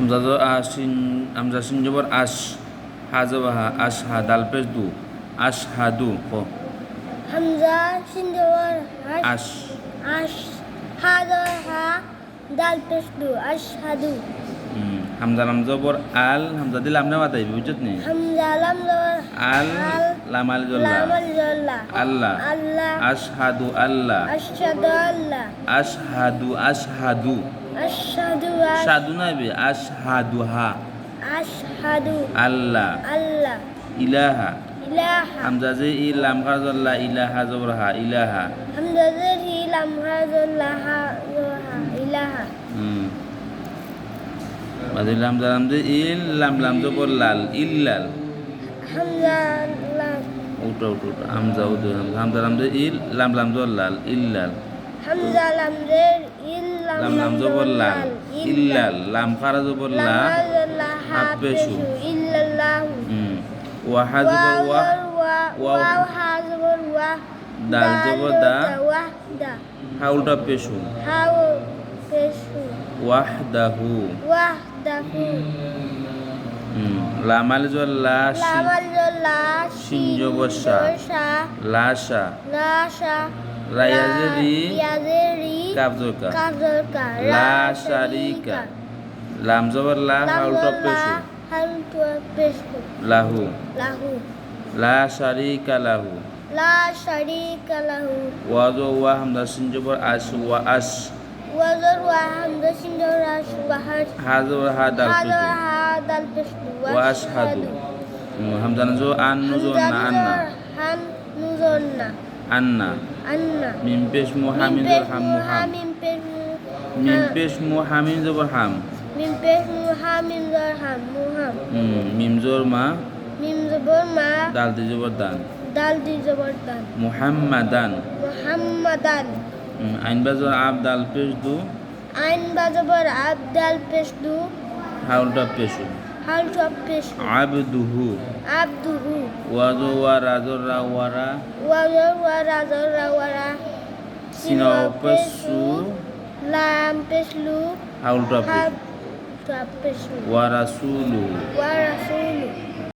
Hamza scene জবর আশ, হা জবর হা, আশ হা দাল পেশ দু, আশ হাদু ক হামজা সিন জবর আশ, আশ হা জবর হা দাল পেশ দু আশহাদু। হামজা লাম জবর আল, হামজা দিলে আমনে বাতাই বুঝছত নি, হামজা লাম জবর আল লাম আল জল্লা লাম আল জল্লা আল্লাহ, আল্লাহ আশহাদু আল্লাহ, আশহাদু আল্লাহ আশহাদু আশহাদু, আশহাদু সাদু নাইবে আশহাদু হা আশহাদু আল্লাহ আল্লাহ ইলাহা, ইলাহা হামজা যে ই লাম খা জল্লা ইলাহা জবর হা ইলাহা, হামজা জের হি লাম হা জল্লা হা ইলাহা বাদে হামজা লাম যে ইল লাম লাম জবর লাল ইল্লাল, হামজা লাম উঠো হামজা উঠো, হামজা লাম যে ইল লাম লাম জবর লাল ইল্লাল, হামজা লাম জের ইল লাম লাম জবর লাল ইল্লাল, লাম খারা জবর লা লাম হা জল্লা হা পেশু, পেশু ইল্লাল্লাহু ওয়া হা জবর ওয়া, ওয়াও হা জবর ওয়া দাল জবর দা, ওয়াহদা হা উল্টা পেশু হাও পেশু ওয়াহদাহু, ওয়াহদাহু লাম আল জবর লা লাম আল জল্লা শিন জবর শা, লাশা, লাশা রায়া যে রি ইয়াজেরি কাফ জবর কা, কাজরকা লা শারিকা, লাম জবর লা হা উল্টা পেশু হালটু পেশু লাহু, লাহু লা শারিকা লাহু, লা শারিকা লাহু ওয়া জো ওয়া হামজা সিন জবর আশ ওয়া আশ, ওয়াজর ওয়া হামজা সিন জবর আশ ওয়া হা জবর হা দাল হাদা পেশু হা দাল পেশু ওয়া আশহাদু, হামজা না জো আন নুজো না আন্না, হান নুজন্না আন্না, আন্না মিম পেশ মু হামিম জবর হাম মু হাম, মিম পেশ মিম পেশ মু হামিম জবর হাম, মিম পেশ মু হামিম জবর হাম মুহাম মিম জবর মা, মিম জবর মা দাল দি জবর দান, দাল দি জবর দান মুহাম্মাদান, মুহাম্মাদান আইন বা জবর আব দাল পেশ দু, আইন বা জবর আবদাল পেশ দু হা উল্টা পেশু হাল সব পেশ আবদুহু, আবদুহু ওয়া জো ওয়া রাজর রা ওয়ারা, ওয়াজর ওয়া রাজর রা ওয়ারা সিনা পেশু লাম পেশলু হা উল্টা হা পেশু সব পেশু ওয়া রাসূলুহু, ওয়া রাসূলু